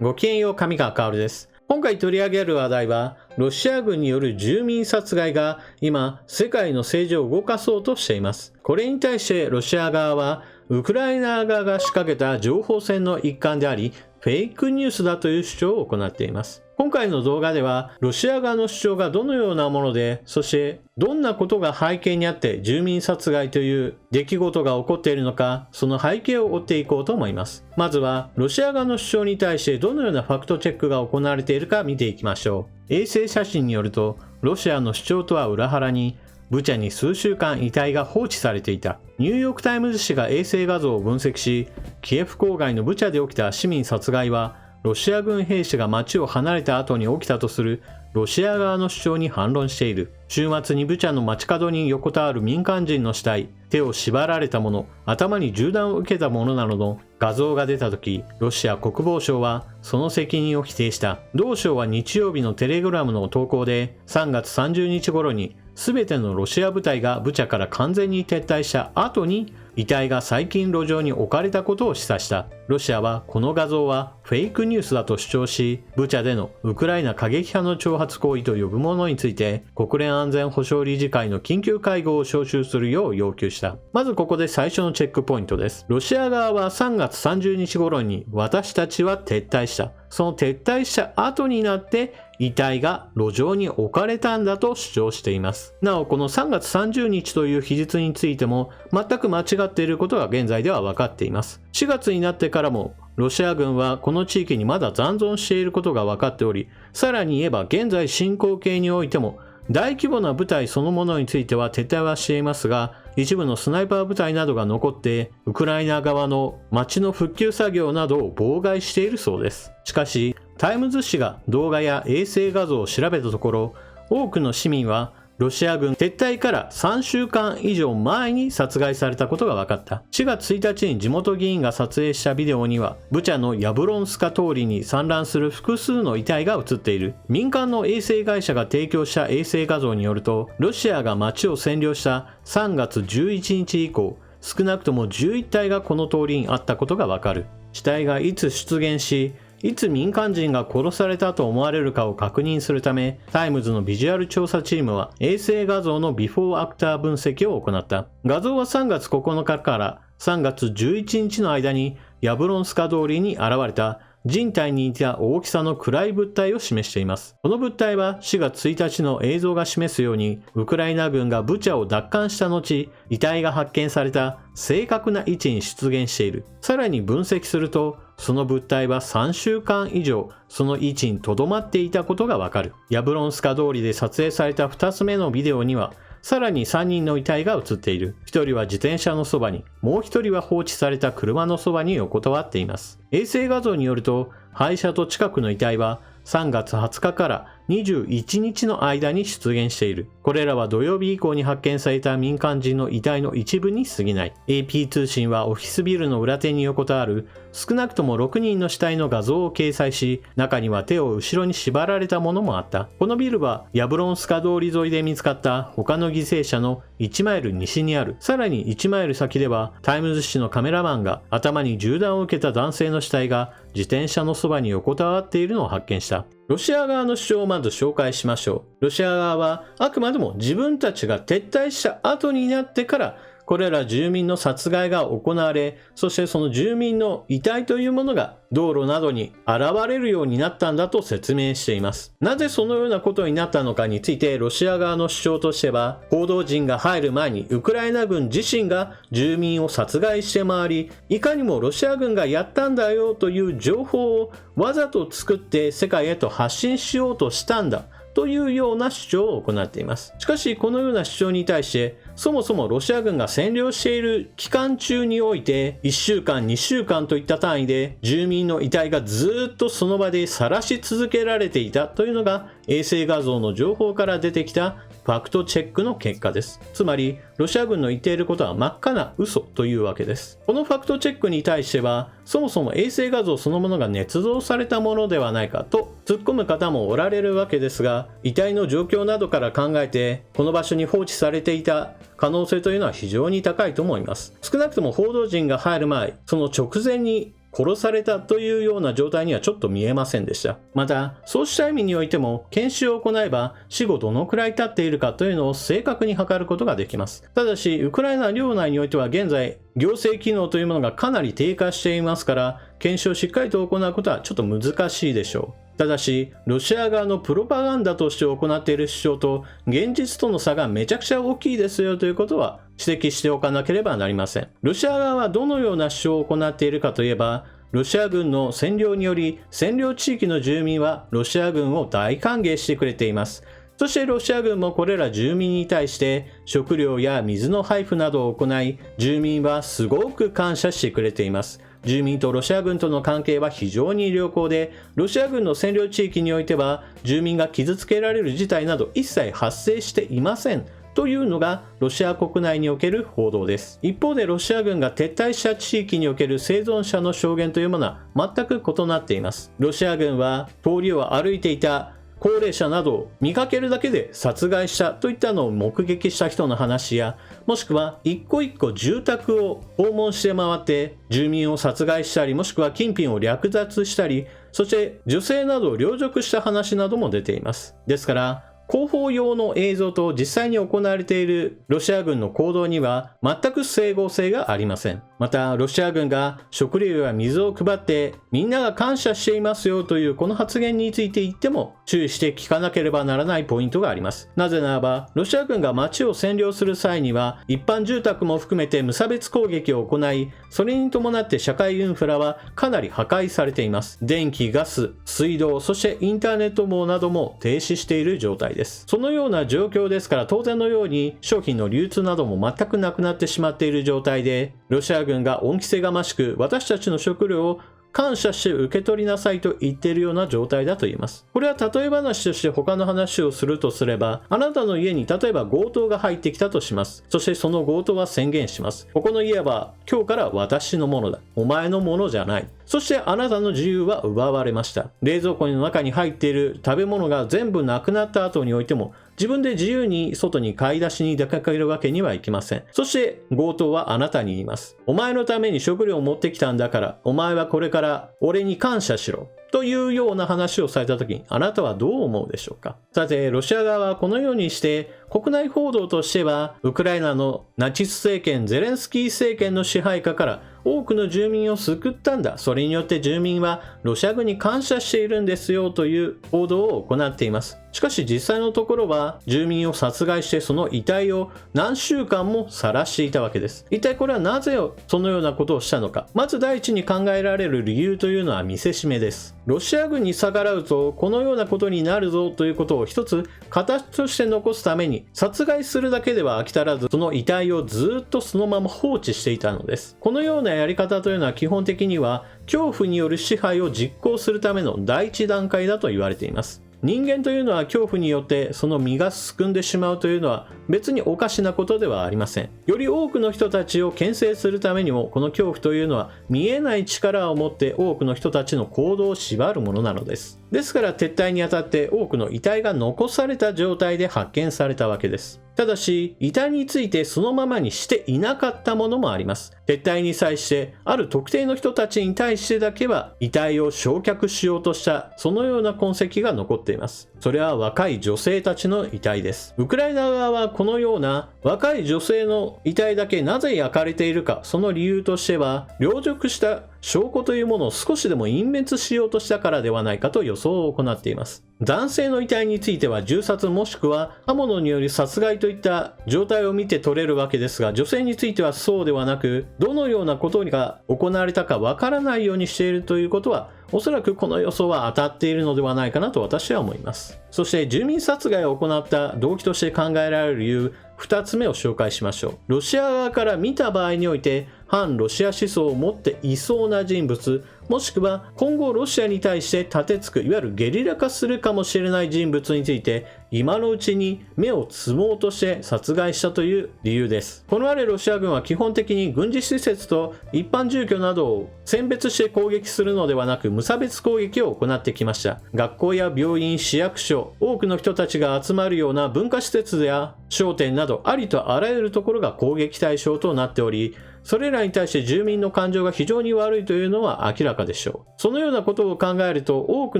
ごきげんよう、上川薫です。今回取り上げる話題は、ロシア軍による住民殺害が今、世界の政治を動かそうとしています。これに対してロシア側は、ウクライナ側が仕掛けた情報戦の一環であり、フェイクニュースだという主張を行っています。今回の動画では、ロシア側の主張がどのようなもので、そしてどんなことが背景にあって住民殺害という出来事が起こっているのか、その背景を追っていこうと思います。まずは、ロシア側の主張に対してどのようなファクトチェックが行われているか見ていきましょう。衛星写真によると、ロシアの主張とは裏腹に、ブチャに数週間遺体が放置されていた。ニューヨークタイムズ紙が衛星画像を分析し、キエフ郊外のブチャで起きた市民殺害は、ロシア軍兵士が街を離れた後に起きたとするロシア側の主張に反論している。週末にブチャの街角に横たわる民間人の死体、手を縛られたもの、頭に銃弾を受けたものなどの画像が出た時、ロシア国防省はその責任を否定した。同省は日曜日のテレグラムの投稿で、3月30日頃に全てのロシア部隊がブチャから完全に撤退した後に、遺体が最近路上に置かれたことを示唆した。ロシアはこの画像はフェイクニュースだと主張し、ブチャでのウクライナ過激派の挑発行為と呼ぶものについて、国連安全保障理事会の緊急会合を招集するよう要求した。まずここで最初のチェックポイントです。ロシア側は3月30日頃に私たちは撤退した。その撤退した後になって遺体が路上に置かれたんだと主張しています。なおこの3月30日という日付についても全く間違っていることが現在では分かっています。4月になってからもロシア軍はこの地域にまだ残存していることが分かっており、さらに言えば現在進行形においても大規模な部隊そのものについては撤退はしていますが、一部のスナイパー部隊などが残ってウクライナ側の街の復旧作業などを妨害しているそうです。しかしタイムズ紙が動画や衛星画像を調べたところ、多くの市民はロシア軍撤退から3週間以上前に殺害されたことが分かった。4月1日に地元議員が撮影したビデオには、ブチャのヤブロンスカ通りに散乱する複数の遺体が映っている。民間の衛星会社が提供した衛星画像によると、ロシアが街を占領した3月11日以降、少なくとも11体がこの通りにあったことが分かる。死体がいつ出現し、いつ民間人が殺されたと思われるかを確認するため、タイムズのビジュアル調査チームは衛星画像のビフォーアフター分析を行った。画像は3月9日から3月11日の間にヤブロンスカ通りに現れた人体に似た大きさの暗い物体を示しています。この物体は4月1日の映像が示すように、ウクライナ軍がブチャを奪還した後、遺体が発見された正確な位置に出現している。さらに分析すると、その物体は3週間以上その位置に留まっていたことがわかる。ヤブロンスカ通りで撮影された2つ目のビデオには、さらに3人の遺体が映っている。1人は自転車のそばに、もう1人は放置された車のそばに横たわっています。衛星画像によると、廃車と近くの遺体は3月20日から21日の間に出現している。これらは土曜日以降に発見された民間人の遺体の一部に過ぎない。AP 通信はオフィスビルの裏手に横たわる少なくとも6人の死体の画像を掲載し、中には手を後ろに縛られたものもあった。このビルはヤブロンスカ通り沿いで見つかった他の犠牲者の1マイル西にある。さらに1マイル先ではタイムズ紙のカメラマンが頭に銃弾を受けた男性の死体が自転車のそばに横たわっているのを発見した。ロシア側の主張をまず紹介しましょう。ロシア側はあくまでも自分たちが撤退した後になってからこれら住民の殺害が行われ、そしてその住民の遺体というものが道路などに現れるようになったんだと説明しています。なぜそのようなことになったのかについてロシア側の主張としては、報道陣が入る前にウクライナ軍自身が住民を殺害して回り、いかにもロシア軍がやったんだよという情報をわざと作って世界へと発信しようとしたんだというような主張を行っています。しかしこのような主張に対して、そもそもロシア軍が占領している期間中において1週間2週間といった単位で住民の遺体がずっとその場で晒し続けられていたというのが衛星画像の情報から出てきたファクトチェックの結果です。つまりロシア軍の言っていることは真っ赤な嘘というわけです。このファクトチェックに対しては、そもそも衛星画像そのものが捏造されたものではないかと突っ込む方もおられるわけですが、遺体の状況などから考えてこの場所に放置されていた可能性というのは非常に高いと思います。少なくとも報道陣が入る前、その直前に殺されたというような状態にはちょっと見えませんでした。また、そうした意味においても、研修を行えば死後どのくらい経っているかというのを正確に測ることができます。ただし、ウクライナ領内においては現在、行政機能というものがかなり低下していますから、検証をしっかりと行うことはちょっと難しいでしょう。ただし、ロシア側のプロパガンダとして行っている主張と現実との差がめちゃくちゃ大きいですよということは指摘しておかなければなりません。ロシア側はどのような主張を行っているかといえば、ロシア軍の占領により占領地域の住民はロシア軍を大歓迎してくれています。そしてロシア軍もこれら住民に対して食料や水の配布などを行い、住民はすごく感謝してくれています。住民とロシア軍との関係は非常に良好で、ロシア軍の占領地域においては住民が傷つけられる事態など一切発生していません。というのがロシア国内における報道です。一方でロシア軍が撤退した地域における生存者の証言というものは全く異なっています。ロシア軍は通りを歩いていた高齢者などを見かけるだけで殺害したといったのを目撃した人の話や、もしくは一個一個住宅を訪問して回って住民を殺害したり、もしくは金品を略奪したり、そして女性などを陵辱した話なども出ています。ですから広報用の映像と実際に行われているロシア軍の行動には全く整合性がありません。また、ロシア軍が食料や水を配ってみんなが感謝していますよというこの発言について言っても注意して聞かなければならないポイントがあります。なぜならば、ロシア軍が街を占領する際には一般住宅も含めて無差別攻撃を行い、それに伴って社会インフラはかなり破壊されています。電気、ガス、水道、そしてインターネット網なども停止している状態です。そのような状況ですから、当然のように商品の流通なども全くなくなってしまっている状態で、ロシア軍が恩着せがましく私たちの食料を感謝して受け取りなさいと言っているような状態だと言います。これは例え話として他の話をするとすれば、あなたの家に例えば強盗が入ってきたとします。そしてその強盗は宣言します。ここの家は今日から私のものだ。お前のものじゃない。そしてあなたの自由は奪われました。冷蔵庫の中に入っている食べ物が全部なくなった後においても、自分で自由に外に買い出しに出かけるわけにはいきません。そして強盗はあなたに言います。お前のために食料を持ってきたんだから、お前はこれから俺に感謝しろ。というような話をされたときに、あなたはどう思うでしょうか。さて、ロシア側はこのようにして国内報道としては、ウクライナのナチス政権、ゼレンスキー政権の支配下から多くの住民を救ったんだ。それによって住民はロシア軍に感謝しているんですよという報道を行っています。しかし実際のところは住民を殺害してその遺体を何週間も晒していたわけです。一体これはなぜそのようなことをしたのか。まず第一に考えられる理由というのは見せしめです。ロシア軍に逆らうとこのようなことになるぞということを一つ形として残すために殺害するだけでは飽き足らず、その遺体をずっとそのまま放置していたのです。このようなやり方というのは基本的には恐怖による支配を実行するための第一段階だと言われています。人間というのは恐怖によってその身がすくんでしまうというのは別におかしなことではありません。より多くの人たちを牽制するためにもこの恐怖というのは見えない力を持って多くの人たちの行動を縛るものなのです。ですから撤退にあたって多くの遺体が残された状態で発見されたわけです。ただし、遺体についてそのままにしていなかったものもあります。撤退に際して、ある特定の人たちに対してだけは遺体を焼却しようとした、そのような痕跡が残っています。それは若い女性たちの遺体です。ウクライナ側はこのような若い女性の遺体だけなぜ焼かれているか、その理由としては、陵辱した証拠というものを少しでも隠滅しようとしたからではないかと予想を行っています。男性の遺体については銃殺もしくは刃物による殺害といった状態を見て取れるわけですが、女性についてはそうではなく、どのようなことが行われたかわからないようにしているということは、おそらくこの予想は当たっているのではないかなと私は思います。そして住民殺害を行った動機として考えられる理由2つ目を紹介しましょう。ロシア側から見た場合において反ロシア思想を持っていそうな人物、もしくは今後ロシアに対して立てつくいわゆるゲリラ化するかもしれない人物について今のうちに目をつもうとして殺害したという理由です。このあれロシア軍は基本的に軍事施設と一般住居などを選別して攻撃するのではなく無差別攻撃を行ってきました。学校や病院、市役所、多くの人たちが集まるような文化施設や商店などありとあらゆるところが攻撃対象となっており、それらに対して住民の感情が非常に悪いというのは明らかでしょう。そのようなことを考えると、多く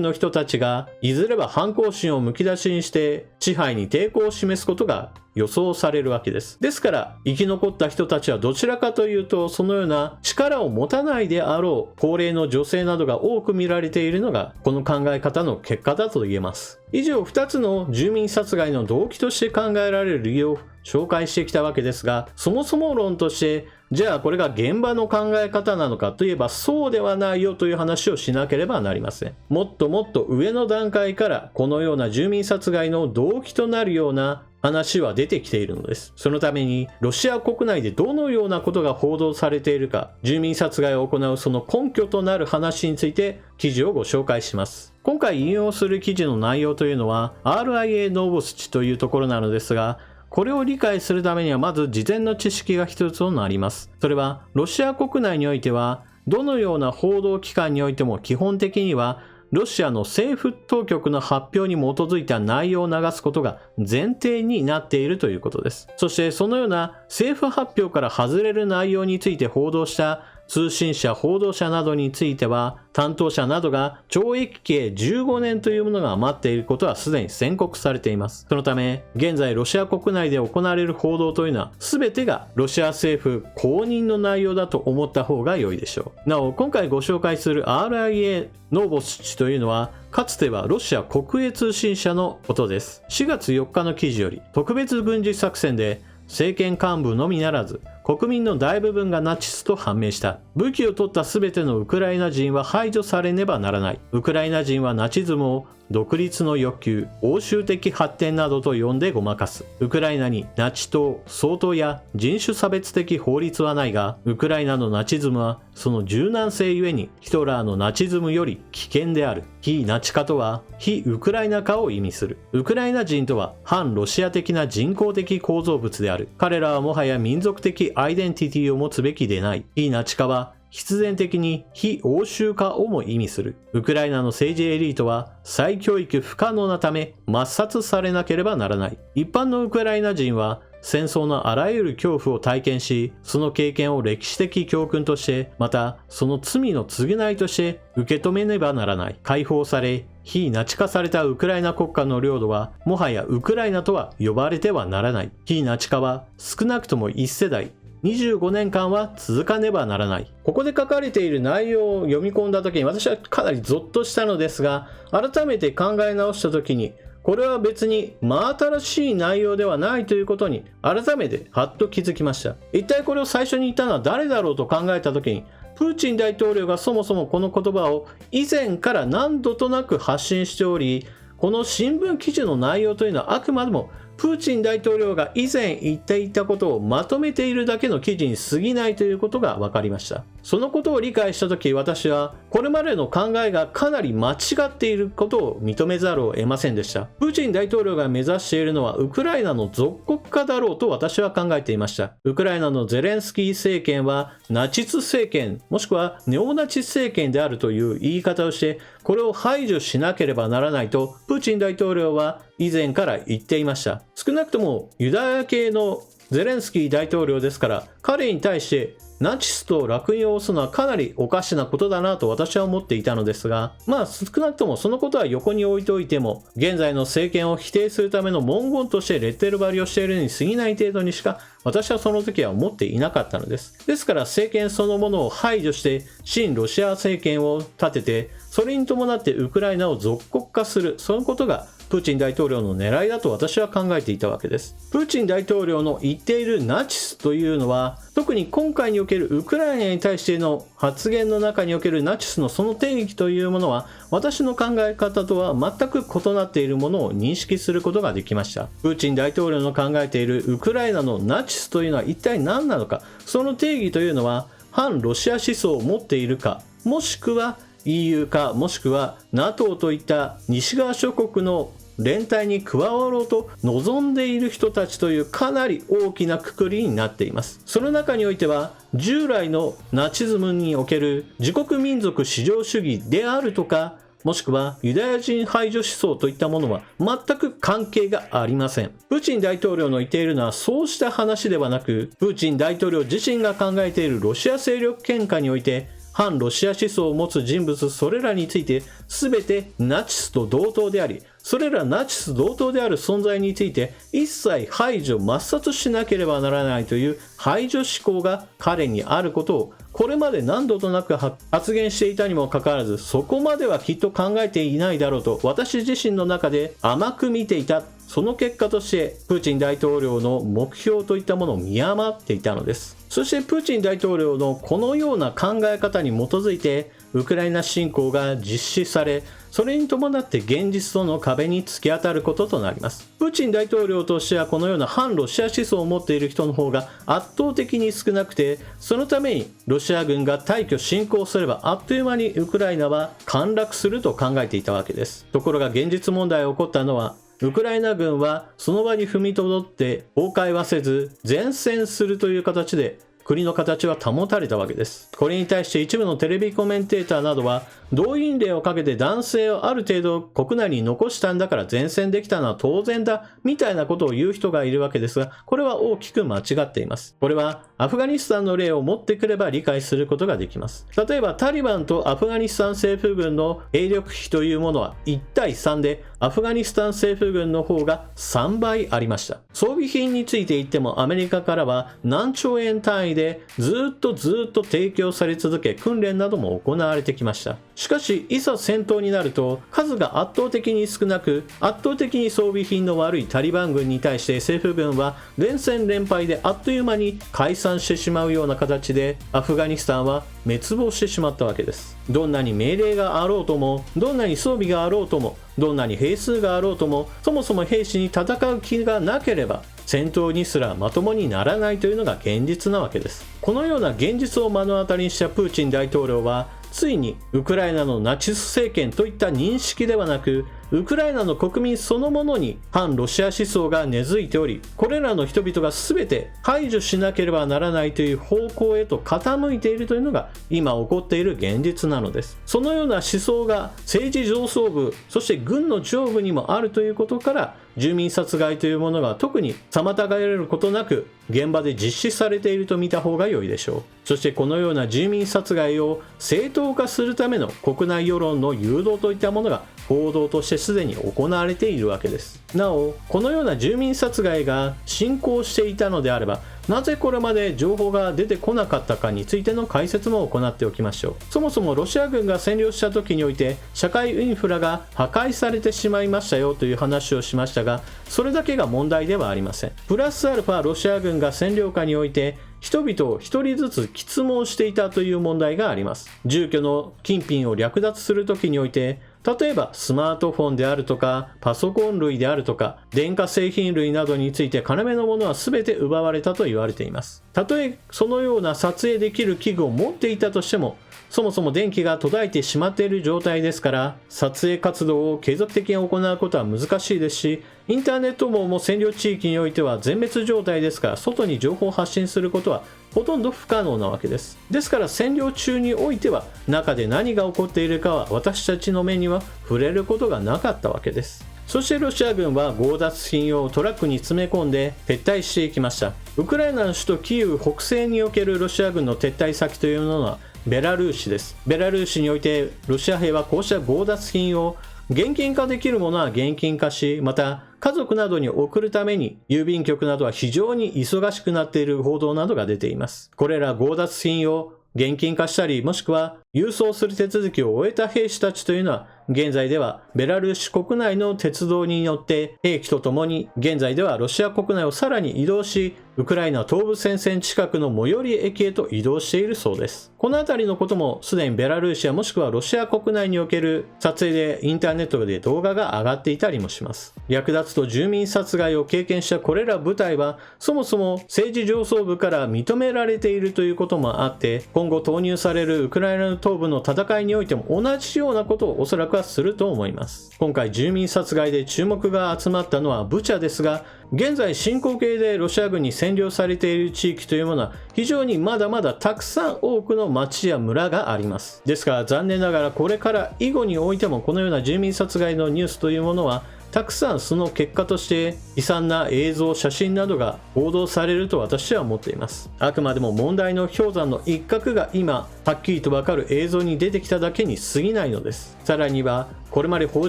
の人たちがいずれは反抗心をむき出しにして支配に抵抗を示すことが予想されるわけです。ですから生き残った人たちはどちらかというと、そのような力を持たないであろう高齢の女性などが多く見られているのがこの考え方の結果だと言えます。以上2つの住民殺害の動機として考えられる理由を紹介してきたわけですが、そもそも論としてじゃあこれが現場の考え方なのかといえばそうではないよという話をしなければなりません。もっともっと上の段階からこのような住民殺害の動機となるような話は出てきているのです。そのためにロシア国内でどのようなことが報道されているか、住民殺害を行うその根拠となる話について記事をご紹介します。今回引用する記事の内容というのは RIA ノーボスチというところなのですが、これを理解するためにはまず事前の知識が一つとなります。それはロシア国内においてはどのような報道機関においても基本的にはロシアの政府当局の発表に基づいた内容を流すことが前提になっているということです。そしてそのような政府発表から外れる内容について報道した通信社、報道者などについては担当者などが懲役刑15年というものが待っていることはすでに宣告されています。そのため現在ロシア国内で行われる報道というのは全てがロシア政府公認の内容だと思った方が良いでしょう。なお今回ご紹介する RIA ノーボスチというのはかつてはロシア国営通信社のことです。4月4日の記事より、特別軍事作戦で政権幹部のみならず国民の大部分がナチスと判明した。武器を取った全てのウクライナ人は排除されねばならない。ウクライナ人はナチズムを独立の欲求、欧州的発展などと呼んでごまかす。ウクライナにナチ党、総統や人種差別的法律はないが、ウクライナのナチズムはその柔軟性ゆえにヒトラーのナチズムより危険である。非ナチ化とは非ウクライナ化を意味する。ウクライナ人とは反ロシア的な人工的構造物である。彼らはもはや民族的アイデンティティを持つべきでない。非ナチ化は必然的に非欧州化をも意味する。ウクライナの政治エリートは再教育不可能なため抹殺されなければならない。一般のウクライナ人は戦争のあらゆる恐怖を体験し、その経験を歴史的教訓として、またその罪の償いとして受け止めねばならない。解放され、非ナチ化されたウクライナ国家の領土は、もはやウクライナとは呼ばれてはならない。非ナチ化は少なくとも1世代、25年間は続かねばならない。ここで書かれている内容を読み込んだ時に私はかなりゾッとしたのですが、改めて考え直した時に、これは別に真新しい内容ではないということに改めてはっと気づきました。一体これを最初に言ったのは誰だろうと考えた時に、プーチン大統領がそもそもこの言葉を以前から何度となく発信しており、この新聞記事の内容というのはあくまでもプーチン大統領が以前言っていたことをまとめているだけの記事に過ぎないということが分かりました。そのことを理解したとき、私はこれまでの考えがかなり間違っていることを認めざるを得ませんでした。プーチン大統領が目指しているのはウクライナの属国化だろうと私は考えていました。ウクライナのゼレンスキー政権はナチス政権もしくはネオナチス政権であるという言い方をして、これを排除しなければならないとプーチン大統領は以前から言っていました。少なくともユダヤ系のゼレンスキー大統領ですから、彼に対してナチスと烙印を押すのはかなりおかしなことだなと私は思っていたのですが、少なくともそのことは横に置いておいても、現在の政権を否定するための文言としてレッテル貼りをしているに過ぎない程度にしか私はその時は思っていなかったのです。ですから政権そのものを排除して親ロシア政権を立てて、それに伴ってウクライナを属国化する、そのことがプーチン大統領の狙いだと私は考えていたわけです。プーチン大統領の言っているナチスというのは、特に今回におけるウクライナに対しての発言の中におけるナチスのその定義というものは、私の考え方とは全く異なっているものを認識することができました。プーチン大統領の考えているウクライナのナチスというのは一体何なのか、その定義というのは反ロシア思想を持っているか、もしくは EU か、もしくは NATO といった西側諸国の連帯に加わろうと望んでいる人たちというかなり大きな括りになっています。その中においては従来のナチズムにおける自国民族至上主義であるとか、もしくはユダヤ人排除思想といったものは全く関係がありません。プーチン大統領の言っているのはそうした話ではなく、プーチン大統領自身が考えているロシア勢力圏下において、反ロシア思想を持つ人物それらについて全てナチスと同等であり、それらナチス同等である存在について一切排除抹殺しなければならないという排除思考が彼にあることをこれまで何度となく発言していたにもかかわらず、そこまではきっと考えていないだろうと私自身の中で甘く見ていた。その結果としてプーチン大統領の目標といったものを見余っていたのです。そしてプーチン大統領のこのような考え方に基づいてウクライナ侵攻が実施され、それに伴って現実との壁に突き当たることとなります。プーチン大統領としてはこのような反ロシア思想を持っている人の方が圧倒的に少なくて、そのためにロシア軍が大挙侵攻すればあっという間にウクライナは陥落すると考えていたわけです。ところが現実問題が起こったのは、ウクライナ軍はその場に踏みとどって崩壊はせず善戦するという形で国の形は保たれたわけです。これに対して一部のテレビコメンテーターなどは、動員令をかけて男性をある程度国内に残したんだから善戦できたのは当然だみたいなことを言う人がいるわけですが、これは大きく間違っています。これはアフガニスタンの例を持ってくれば理解することができます。例えばタリバンとアフガニスタン政府軍の兵力比というものは1対3で、アフガニスタン政府軍の方が3倍ありました。装備品について言ってもアメリカからは何兆円単位でずっと提供され続け、訓練なども行われてきました。しかしいざ戦闘になると数が圧倒的に少なく、圧倒的に装備品の悪いタリバン軍に対して政府軍は連戦連敗であっという間に解散してしまうような形で、アフガニスタンは滅亡してしまったわけです。どんなに命令があろうとも、どんなに装備があろうとも、どんなに兵数があろうとも、そもそも兵士に戦う気がなければ戦闘にすらまともにならないというのが現実なわけです。このような現実を目の当たりにしたプーチン大統領は、ついにウクライナのナチス政権といった認識ではなく、ウクライナの国民そのものに反ロシア思想が根付いており、これらの人々が全て排除しなければならないという方向へと傾いているというのが今起こっている現実なのです。そのような思想が政治上層部、そして軍の上部にもあるということから、住民殺害というものが特に妨げられることなく現場で実施されていると見た方が良いでしょう。そしてこのような住民殺害を正当化するための国内世論の誘導といったものが報道としてすでに行われているわけです。なお、このような住民殺害が進行していたのであれば、なぜこれまで情報が出てこなかったかについての解説も行っておきましょう。そもそもロシア軍が占領した時において社会インフラが破壊されてしまいましたよという話をしましたが、それだけが問題ではありません。プラスアルファロシア軍が占領下において人々を一人ずつ詰問していたという問題があります。住居の金品を略奪する時において、例えばスマートフォンであるとかパソコン類であるとか電化製品類などについて金目のものは全て奪われたと言われています。たとえそのような撮影できる器具を持っていたとしても、そもそも電気が途絶えてしまっている状態ですから、撮影活動を継続的に行うことは難しいですし、インターネット網も占領地域においては全滅状態ですから、外に情報を発信することはほとんど不可能なわけです。ですから占領中においては中で何が起こっているかは私たちの目には触れることがなかったわけです。そしてロシア軍は強奪品をトラックに詰め込んで撤退していきました。ウクライナの首都キーウ北西におけるロシア軍の撤退先というのはベラルーシです。ベラルーシにおいてロシア兵はこうした強奪品を現金化できるものは現金化し、また家族などに送るために郵便局などは非常に忙しくなっている報道などが出ています。これら強奪品を現金化したり、もしくは郵送する手続きを終えた兵士たちというのは現在ではベラルーシ国内の鉄道によって兵器とともに現在ではロシア国内をさらに移動し、ウクライナ東部戦線近くの最寄り駅へと移動しているそうです。この辺りのこともすでにベラルーシやもしくはロシア国内における撮影でインターネットで動画が上がっていたりもします。略奪と住民殺害を経験したこれら部隊はそもそも政治上層部から認められているということもあって、今後投入されるウクライナ東部の戦いにおいても同じようなことをおそらくはすると思います。今回住民殺害で注目が集まったのはブチャですが、現在進行形でロシア軍に占領されている地域というものは非常にまだまだたくさん多くの町や村があります。ですから残念ながらこれから以後においてもこのような住民殺害のニュースというものはたくさんその結果として悲惨な映像、写真などが報道されると私は思っています。あくまでも問題の氷山の一角が今はっきりとわかる映像に出てきただけに過ぎないのです。さらにはこれまで報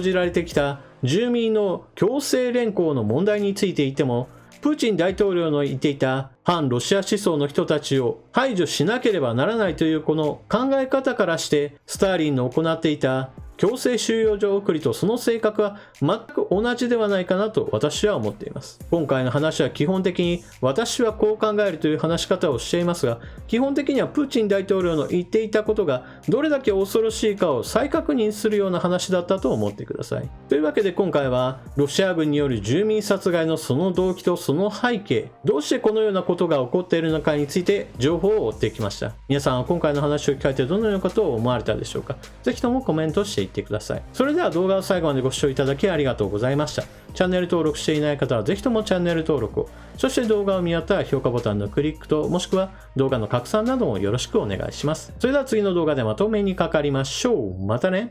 じられてきた住民の強制連行の問題についていても、プーチン大統領の言っていた反ロシア思想の人たちを排除しなければならないというこの考え方からして、スターリンの行っていた強制収容所送りとその性格は全く同じではないかなと私は思っています。今回の話は基本的に私はこう考えるという話し方をしていますが、基本的にはプーチン大統領の言っていたことがどれだけ恐ろしいかを再確認するような話だったと思ってください。というわけで今回はロシア軍による住民殺害のその動機とその背景、どうしてこのようなことが起こっているのかについて情報を追ってきました。皆さんは今回の話を聞かれてどのようなことを思われたでしょうか。ぜひともコメントしていってください。それでは動画を最後までご視聴いただきありがとうございました。チャンネル登録していない方はぜひともチャンネル登録を、そして動画を見終わったら評価ボタンのクリックと、もしくは動画の拡散などもよろしくお願いします。それでは次の動画でまとめにかかりましょう。またね。